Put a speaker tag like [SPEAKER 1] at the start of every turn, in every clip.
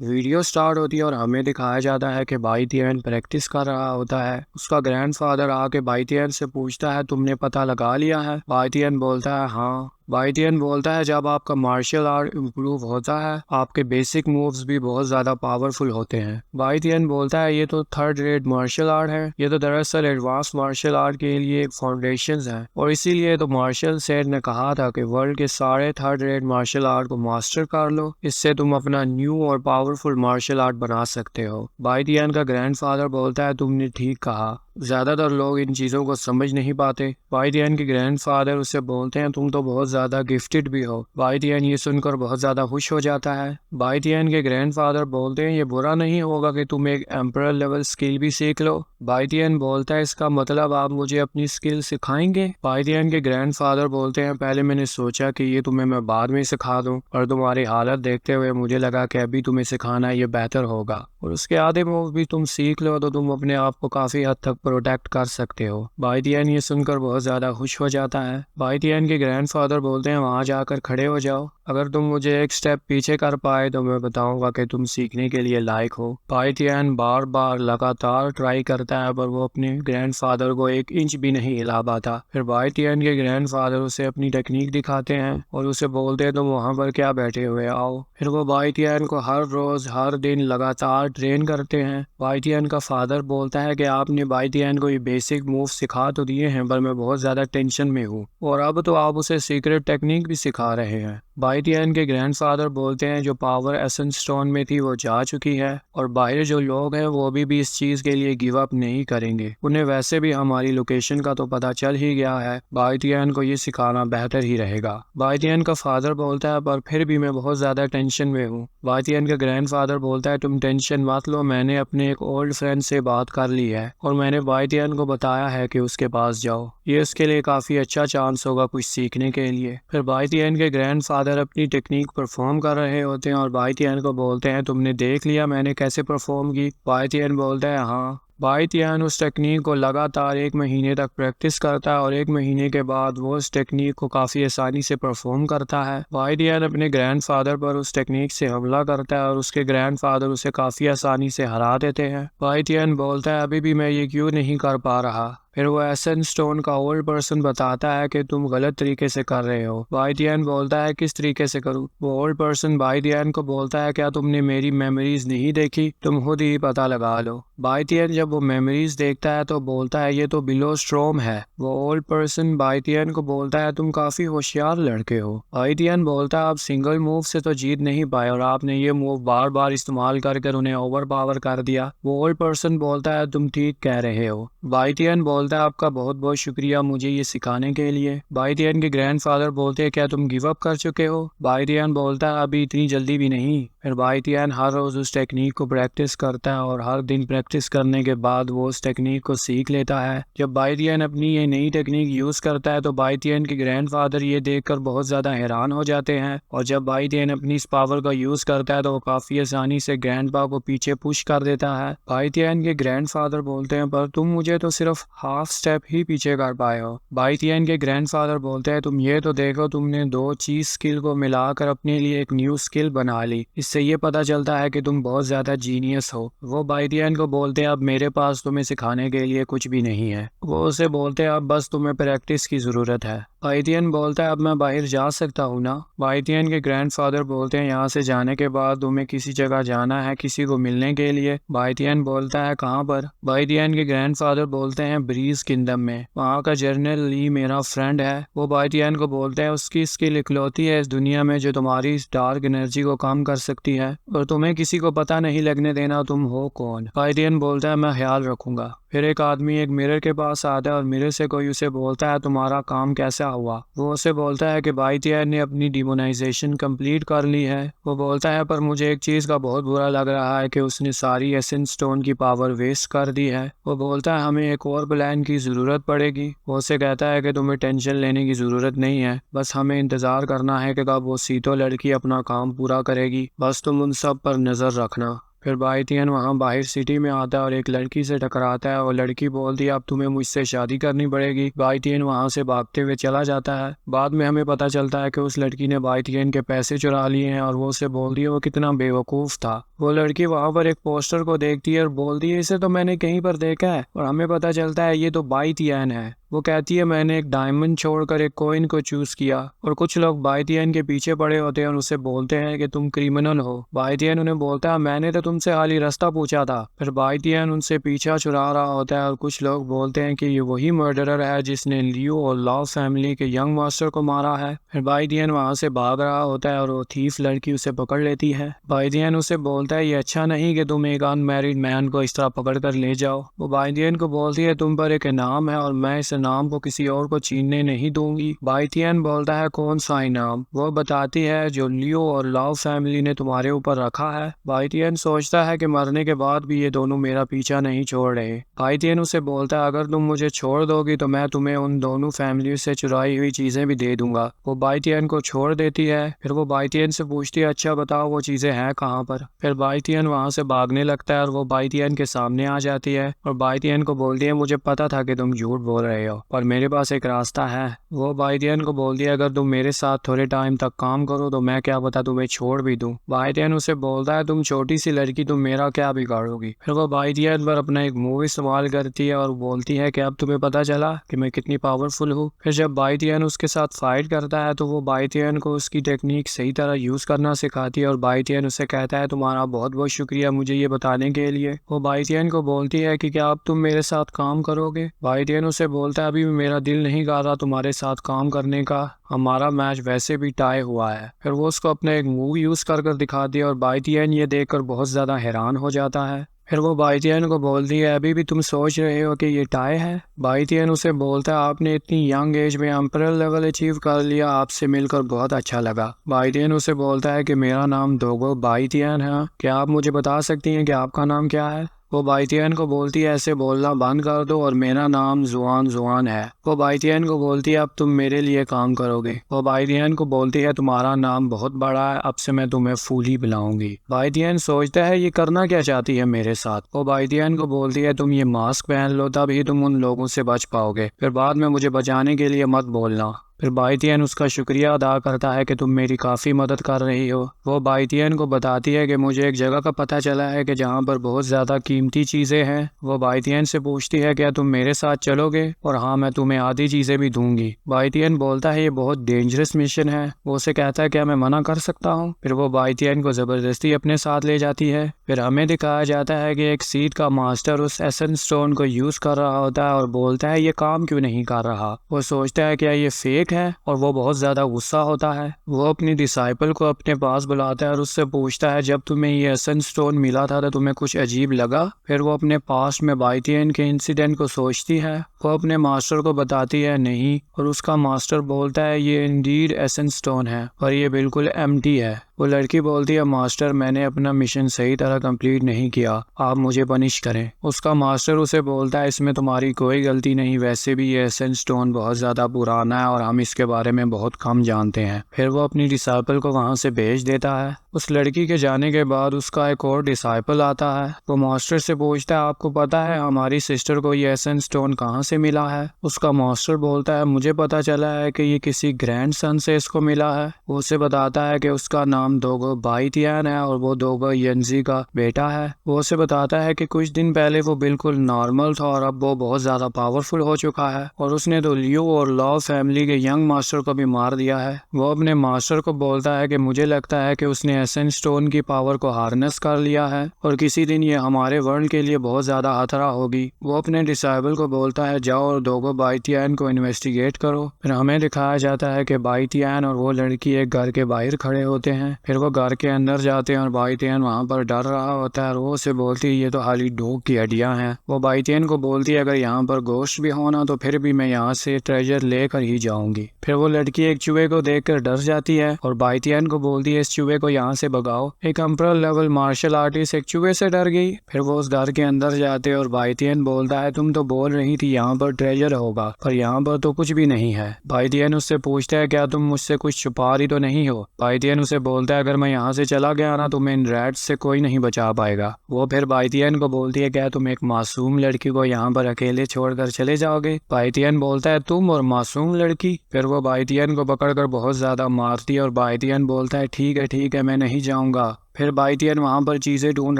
[SPEAKER 1] Video start होती है और हमें दिखाया जाता है कि भाई तियन प्रैक्टिस कर रहा होता है। उसका ग्रैंडफादर आके भाई तियन से पूछता है, तुमने पता लगा लिया है? भाई तियन बोलता है हाँ। भाई तियन बोलता है, जब आपका मार्शल आर्ट इम्प्रूव होता है आपके बेसिक मूव्स भी बहुत ज़्यादा पावरफुल होते हैं। भाई तियन बोलता है, ये तो थर्ड रेट मार्शल आर्ट है, ये तो दरअसल एडवांस मार्शल आर्ट के लिए एक फाउंडेशन है, और इसीलिए तो मार्शल सेठ ने कहा था कि वर्ल्ड के सारे थर्ड रेट मार्शल आर्ट को मास्टर कर लो, इससे तुम अपना न्यू और पावरफुल मार्शल आर्ट बना सकते हो। भाई तियन का ग्रैंडफादर बोलता है, तुमने ठीक कहा, ज्यादातर लोग इन चीजों को समझ नहीं पाते। भाई तियन के ग्रैंडफादर उससे बोलते हैं, तुम तो बहुत ज्यादा गिफ्टेड भी हो। भाई तियन ये सुनकर बहुत ज्यादा खुश हो जाता है। भाई तियन के ग्रैंडफादर बोलते हैं, ये बुरा नहीं होगा कि तुम एक एम्परर लेवल स्किल भी सीख लो। भाई तियन बोलता है, इसका मतलब आप मुझे अपनी स्किल सिखाएंगे? भाई तियन के ग्रैंडफादर बोलते हैं, पहले मैंने सोचा कि ये तुम्हें मैं बाद में सिखा दूं, और तुम्हारी हालत देखते हुए मुझे लगा कि अभी तुम्हें सिखाना ये बेहतर होगा, और उसके आधे मूव भी तुम सीख लो तो तुम अपने आप को काफी हद तक प्रोटेक्ट कर सकते हो। भाई तियन ये सुनकर बहुत ज्यादा खुश हो जाता है। भाई तियन के ग्रैंडफादर बोलते हैं, वहां जाकर खड़े हो जाओ, अगर तुम मुझे एक स्टेप पीछे कर पाए तो मैं बताऊंगा कि तुम सीखने के लिए लायक हो। भाई तियन बार बार लगातार ट्राई करता है पर वो अपने ग्रैंडफादर को एक इंच भी नहीं हिला पाता। फिर भाई तियन के ग्रैंडफादर उसे अपनी टेक्निक दिखाते हैं और उसे बोलते हैं, तुम वहां पर क्या बैठे हुए, आओ। फिर वो भाई तियन को हर रोज हर दिन लगातार ट्रेन करते हैं। भाई तियन का फादर बोलता है कि आपने भाई तियन को ये बेसिक मूव सिखा तो दिए हैं, पर मैं बहुत ज्यादा टेंशन में हूँ, और अब तो आप उसे सीक्रेट टेक्निक भी सिखा रहे हैं। भाई तियन के ग्रैंडफादर बोलते हैं, जो पावर एसेंस स्टोन में थी वो जा चुकी है, और बाहर जो लोग हैं वो अभी भी इस चीज के लिए गिव अप नहीं करेंगे, उन्हें वैसे भी हमारी लोकेशन का तो पता चल ही गया है, भाई तियन को ये सिखाना बेहतर ही रहेगा। भाई तियन का फादर बोलता है, पर फिर भी मैं बहुत ज्यादा टेंशन में हूँ। भाई तियन का ग्रैंडफादर बोलता है, तुम टेंशन मत लो, मैंने अपने एक ओल्ड फ्रेंड से बात कर ली है, और मैंने भाई तियन को बताया है कि उसके पास जाओ, ये उसके लिए काफी अच्छा चांस होगा कुछ सीखने के लिए। फिर भाई तियन के ग्रैंडफादर अपनी टेक्निक परफॉर्म कर रहे होते हैं और भाई तियन को बोलते हैं, तुमने देख लिया मैंने कैसे परफॉर्म की? भाई तियन बोलता है हाँ। भाई तियन उस टेक्निक को लगातार 1 महीने तक प्रैक्टिस करता है, और 1 महीने के बाद वो उस टेक्निक को काफी आसानी से परफॉर्म करता है। भाई तियन अपने ग्रैंडफादर पर उस टेक्निक से हमला करता है और उसके ग्रैंडफादर उसे काफी आसानी से हरा देते हैं। भाई तियन बोलता है, अभी भी मैं ये क्यों नहीं कर पा रहा? फिर वो एसेंस स्टोन का ओल्ड पर्सन बताता है कि तुम गलत तरीके से कर रहे हो। भाई तियन बोलता है, किस तरीके से करूं? वो ओल्ड पर्सन भाई तियन को बोलता है, क्या तुमने मेरी मेमोरीज नहीं देखी? तुम खुद ही पता लगा लो। भाई तियन जब वो मेमोरीज देखता है तो बोलता है, ये तो बिलो स्ट्रोम है। वो ओल्ड पर्सन भाई तियन को बोलता है, तुम काफी होशियार लड़के हो। भाई तियन बोलता है, आप सिंगल मूव से तो जीत नहीं पाए, और आपने ये मूव बार बार इस्तेमाल कर उन्हें ओवर पावर कर दिया। वो ओल्ड पर्सन बोलता है, तुम ठीक कह रहे हो। भाई तियन बोलता है, आपका बहुत बहुत शुक्रिया मुझे ये सिखाने के लिए। भाई तियन के ग्रैंडफादर बोलते हैं, क्या तुम गिव अप कर चुके हो? भाई तियन बोलता है, अभी इतनी जल्दी भी नहीं। फिर भाई तियन हर रोज उस टेक्निक को प्रैक्टिस करता है, और हर दिन प्रैक्टिस करने के बाद वो उस टेक्निक को सीख लेता है। जब भाई तियन अपनी ये नई टेक्निक यूज करता है तो भाई तियन के ग्रैंडफादर ये देखकर बहुत ज्यादा हैरान हो जाते हैं, और जब भाई तियन अपनी इस पावर का यूज करता है तो वो काफी आसानी से ग्रैंडपा को पीछे पुश कर देता है। भाई तियन के ग्रैंडफादर बोलते हैं, पर तुम मुझे तो सिर्फ हाफ स्टेप ही पीछे कर पाए हो। भाई तियन के ग्रैंडफादर बोलते हैं, तुम ये तो देखो, तुमने दो चीज स्किल को मिलाकर अपने लिए एक न्यू स्किल बना ली, इससे ये पता चलता है कि तुम बहुत ज्यादा जीनियस हो। वो भाई तियन को बोलते हैं, अब मेरे पास तुम्हें सिखाने के लिए कुछ भी नहीं है। वो उसे बोलते हैं, अब बस तुम्हें प्रैक्टिस की जरूरत है। भाई तियन बोलता है, अब मैं बाहर जा सकता हूँ ना? भाई तियन के ग्रैंडफादर बोलते हैं, यहाँ से जाने के बाद तुम्हें किसी जगह जाना है किसी को मिलने के लिए। भाई तियन बोलता है, कहाँ पर? भाई तियन के ग्रैंडफादर बोलते हैं, ब्रीज किंगडम में, वहाँ का जनरल ली मेरा फ्रेंड है। वो भाई तियन को बोलते हैं, उसकी स्किल इकलौती है इस दुनिया में जो तुम्हारी इस डार्क एनर्जी को कम कर सकती है, और तुम्हें किसी को पता नहीं लगने देना तुम हो कौन। भाई तियन बोलता है, मैं ख्याल रखूंगा। फिर एक आदमी एक मिरर के पास आता है और मिरर से कोई उसे बोलता है, तुम्हारा काम कैसा हुआ? वो उसे बोलता है कि भाई तियन ने अपनी डिमोनाइजेशन कंप्लीट कर ली है। वो बोलता है, पर मुझे एक चीज का बहुत बुरा लग रहा है कि उसने सारी एसेंस स्टोन की पावर वेस्ट कर दी है। वो बोलता है, हमें एक और प्लान की जरूरत पड़ेगी। वो उसे कहता है कि तुम्हें टेंशन लेने की जरूरत नहीं है, बस हमें इंतजार करना है कि कब वो सीतो लड़की अपना काम पूरा करेगी, बस तुम उन सब पर नजर रखना। फिर भाई तियन वहाँ बाहर सिटी में आता है और एक लड़की से टकराता है, और लड़की बोलती है, अब तुम्हें मुझसे शादी करनी पड़ेगी। भाई तियन वहाँ से भागते हुए चला जाता है। बाद में हमें पता चलता है कि उस लड़की ने भाई तियन के पैसे चुरा लिए हैं, और वो उसे बोलती है वो कितना बेवकूफ़ था। वो लड़की वहाँ पर एक पोस्टर को देखती है और बोलती है इसे तो मैंने कहीं पर देखा है, और हमें पता चलता है ये तो बाई तियान है। वो कहती है मैंने एक डायमंड छोड़कर एक कॉइन को चूज किया, और कुछ लोग बाई तियान के पीछे पड़े होते हैं और उसे बोलते हैं कि तुम क्रिमिनल हो। बाई तियान उन्हें बोलता है मैंने तो तुमसे खाली रास्ता पूछा था। फिर बाई तियान उनसे पीछा छुड़ा रहा होता है और कुछ लोग बोलते हैं कि ये वही मर्डरर है जिसने लियो और लॉ फैमिली के यंग मास्टर को मारा है। फिर बाई तियान वहाँ से भाग रहा होता है और वो थीफ लड़की उसे पकड़ लेती है। बाई तियान उसे बोलता है ये अच्छा नहीं कि तुम एक अनमैरिड मैन को इस तरह पकड़ कर ले जाओ। वो बाई तियान को बोलती है तुम पर एक इनाम है और मैं इस इनाम को किसी और को छीनने नहीं दूंगी। बाई तियान बोलता है कौन सा इनाम? वो बताती है जो लियो और लाओ फैमिली ने तुम्हारे ऊपर रखा है। बाई तियान सोचता है कि मरने के बाद भी ये दोनों मेरा पीछा नहीं छोड़ रहे। बाई तियान उसे बोलता है अगर तुम मुझे छोड़ दोगी तो मैं तुम्हें उन दोनों फैमिली से चुराई हुई चीजें भी दे दूंगा। वो बाई तियान को छोड़ देती है। फिर वो बाई तियान से पूछती है अच्छा बताओ वो चीजें हैं कहाँ पर? फिर बाई तियान वहाँ से भागने लगता है और वो बाई तियान के सामने आ जाती है और बाई तियान को बोलती है मुझे पता था कि तुम झूठ बोल रहे हो और मेरे पास एक रास्ता है। वो बाई तियान को बोलती है अगर तुम मेरे साथ थोड़े टाइम तक काम करो तो मैं क्या पता तुम्हें छोड़ भी दूं। बाई तियान उसे बोलता है तुम छोटी सी लड़की तुम मेरा क्या बिगाड़ोगी। फिर वो बाई तियान पर अपना एक मूव इस्तेमाल करती है और बोलती है कि अब तुम्हें पता चला कि मैं कितनी पावरफुल हूँ। फिर जब बाई तियान उसके साथ फाइट करता है तो वो बाई तियान को उसकी टेक्निक सही तरह यूज करना सिखाती है और बाई तियान उसे कहता है तुम्हारा बहुत बहुत शुक्रिया मुझे ये बताने के लिए। वो बाई तियान को बोलती है कि क्या अब तुम मेरे साथ काम करोगे। बाई तियान उसे बोलता है अभी भी मेरा दिल नहीं कर रहा तुम्हारे साथ काम करने का, हमारा मैच वैसे भी टाई हुआ है। फिर वो उसको अपना एक मूव यूज कर दिखाती है और बाई तियान ये देखकर बहुत ज्यादा हैरान हो जाता है। फिर वो बाई तियान को बोलती है अभी भी तुम सोच रहे हो कि ये टाई है। बाई तियान उसे बोलता है आपने इतनी यंग एज में एम्परर लेवल अचीव कर लिया, आपसे मिलकर बहुत अच्छा लगा। बाई तियान उसे बोलता है कि मेरा नाम दोगो बाई तियान है, क्या आप मुझे बता सकती हैं कि आपका नाम क्या है। वो बाई तियान को बोलती है ऐसे बोलना बंद कर दो और मेरा नाम जुआन जुआन है। वो बाई तियान को बोलती है अब तुम मेरे लिए काम करोगे। वो बाई तियान को बोलती है तुम्हारा नाम बहुत बड़ा है, अब से मैं तुम्हें फूली बुलाऊंगी। बाई तियान सोचता है ये करना क्या चाहती है मेरे साथ। वो बाई तियान को बोलती है तुम ये मास्क पहन लो तभी तुम उन लोगों से बच पाओगे, फिर बाद में मुझे बचाने के लिए मत बोलना। फिर बाई तियान उसका शुक्रिया अदा करता है कि तुम मेरी काफ़ी मदद कर रही हो। वो बाई तियान को बताती है कि मुझे एक जगह का पता चला है कि जहाँ पर बहुत ज़्यादा कीमती चीज़ें हैं। वो बाई तियान से पूछती है क्या तुम मेरे साथ चलोगे, और हाँ मैं तुम्हें आधी चीज़ें भी दूंगी। बाई तियान बोलता है ये बहुत डेंजरस मिशन है। वो उसे कहता है क्या मैं मना कर सकता हूँ। फिर वो बाई तियान को ज़बरदस्ती अपने साथ ले जाती है। फिर हमें दिखाया जाता है कि एक सीड का मास्टर उस एसेंस स्टोन को यूज़ कर रहा होता है और बोलता है ये काम क्यों नहीं कर रहा। वो सोचता है क्या ये फेक है और वो बहुत ज्यादा गुस्सा होता है। वो अपनी डिसाइपल को अपने पास बुलाता है और उससे पूछता है जब तुम्हें ये एसेंस स्टोन मिला था तो तुम्हें कुछ अजीब लगा। फिर वो अपने पास में बाई तियान के इंसिडेंट को सोचती है। वो अपने मास्टर को बताती है नहीं, और उसका मास्टर बोलता है ये इंडीड एसेंस स्टोन है और ये बिल्कुल एम्प्टी है। वो लड़की बोलती है मास्टर मैंने अपना मिशन सही तरह कंप्लीट नहीं किया, आप मुझे पनिश करें। उसका मास्टर उसे बोलता है इसमें तुम्हारी कोई गलती नहीं, वैसे भी ये एसेंस स्टोन बहुत ज़्यादा पुराना है और हम इसके बारे में बहुत कम जानते हैं। फिर वो अपनी डिसाइपल को वहाँ से भेज देता है। उस लड़की के जाने के बाद उसका एक और डिसाइपल आता है। वो मास्टर से पूछता है आपको पता है हमारी सिस्टर को ये एसेंस स्टोन कहाँ से मिला है। उसका मास्टर बोलता है मुझे पता चला है कि ये किसी ग्रैंड सन से इसको मिला है। वो उसे बताता है कि उसका नाम दोगो बाई तियान है और वो दोगो यंजी का बेटा है। वो उसे बताता है कि कुछ दिन पहले वो बिल्कुल नॉर्मल था और अब वो बहुत ज्यादा पावरफुल हो चुका है और उसने तो लियो और लॉ फैमिली के यंग मास्टर को भी मार दिया है। वो अपने मास्टर को बोलता है कि मुझे लगता है कि उसने एसेंस स्टोन की पावर को हार्नेस कर लिया है और किसी दिन ये हमारे वर्ल्ड के लिए बहुत ज्यादा खतरा होगी। वो अपने डिसाइबल को बोलता है जाओ और दोगो बाई तियान को इन्वेस्टिगेट करो। फिर हमें दिखाया जाता है कि बाई तियान और वो लड़की एक घर के बाहर खड़े होते हैं। फिर वो घर के अंदर जाते हैं और बाई तियान वहाँ पर डर रहा होता है और वो उसे बोलती है ये तो खाली डॉग की हड्डियाँ हैं। वो बाई तियान को बोलती है अगर यहाँ पर गोश्त भी होना तो फिर भी मैं यहाँ से ट्रेजर लेकर ही जाऊंगी। फिर वो लड़की एक चूहे को देखकर डर जाती है और बाई तियान को बोलती है इस चूहे को यहाँ से भगाओ। एक एम्परर लेवल मार्शल आर्टिस्ट एक चूहे से डर गई। फिर वो उस घर के अंदर जाते और बाई तियान बोलता है तुम तो बोल रही थी यहाँ पर ट्रेजर होगा पर यहाँ पर तो कुछ भी नहीं है। बाई तियान उससे पूछता है क्या तुम मुझसे कुछ छुपा रही तो नहीं हो। बाई तियान उसे बोलता है अगर मैं यहाँ से चला गया ना तो मैं इन रैट्स से कोई नहीं बचा पाएगा। वो फिर बाई तियान को बोलती है क्या तुम एक मासूम लड़की को यहाँ पर अकेले छोड़कर चले जाओगे। बाई तियान बोलता है तुम और मासूम लड़की। फिर वो बाई तियान को पकड़कर बहुत ज्यादा मारती है और बाई तियान बोलता है ठीक है मैं नहीं जाऊंगा। फिर बाइटियन वहाँ पर चीज़ें ढूंढ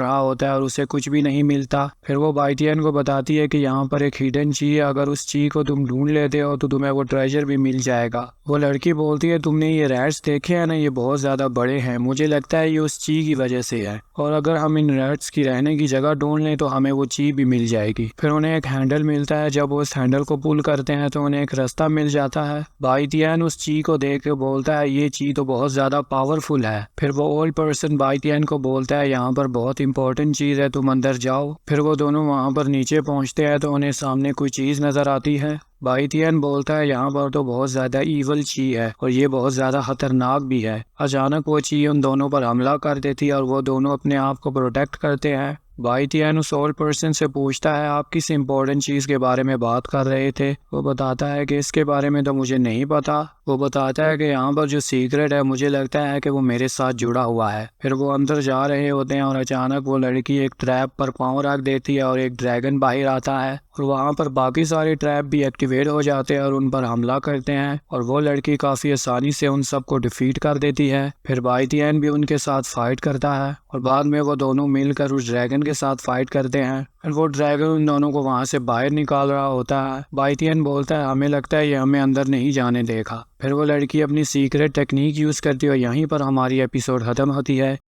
[SPEAKER 1] रहा होता है और उसे कुछ भी नहीं मिलता। फिर वो बाइटियन को बताती है कि यहाँ पर एक हिडन ची है, अगर उस ची को तुम ढूंढ लेते हो तो तुम्हें वो ट्रेजर भी मिल जाएगा। वो लड़की बोलती है तुमने ये रैट्स देखे हैं ना, ये बहुत ज़्यादा बड़े हैं, मुझे लगता है ये उस ची की वजह से है, और अगर हम इन रैट्स की रहने की जगह ढूंढ लें तो हमें वो ची भी मिल जाएगी। फिर उन्हें एक हैंडल मिलता है, जब वो उस हैंडल को पुल करते हैं तो उन्हें एक रास्ता मिल जाता है। बाइटियन उस ची को देख के बोलता है ये ची तो बहुत ज़्यादा पावरफुल है। फिर वो ओल्ड पर्सन बाइटियन को बोलता है यहाँ पर बहुत इंपॉर्टेंट चीज़ है, तुम अंदर जाओ। फिर वो दोनों वहाँ पर नीचे पहुँचते हैं तो उन्हें सामने कोई चीज़ नज़र आती है। बाइटियन बोलता है यहाँ पर तो बहुत ज़्यादा ईवल ची है और ये बहुत ज़्यादा खतरनाक भी है। अचानक वो ची उन दोनों पर हमला कर देती है और वो दोनों अपने आप को प्रोटेक्ट करते हैं। बाइटियन उस ओल्ड पर्सन से पूछता है आप किस इम्पोर्टेंट चीज़ के बारे में बात कर रहे थे। वो बताता है कि इसके बारे में तो मुझे नहीं पता। वो बताता है कि यहाँ पर जो सीक्रेट है मुझे लगता है कि वो मेरे साथ जुड़ा हुआ है। फिर वो अंदर जा रहे होते हैं और अचानक वो लड़की एक ट्रैप पर पाँव रख देती है और एक ड्रैगन बाहर आता है और वहाँ पर बाकी सारे ट्रैप भी एक्टिवेट हो जाते हैं और उन पर हमला करते हैं और वो लड़की काफ़ी आसानी से उन सबको डिफीट कर देती है। फिर बाइटियन भी उनके साथ फाइट करता है और बाद में वो दोनों मिलकर उस ड्रैगन के साथ फाइट करते हैं और वो ड्रैगन उन दोनों को वहाँ से बाहर निकाल रहा होता है। बाइटियन बोलता है हमें लगता है ये हमें अंदर नहीं जाने देगा। फिर वो लड़की अपनी सीक्रेट टेक्निक यूज़ करती है और यहीं पर हमारी एपिसोड ख़त्म होती है।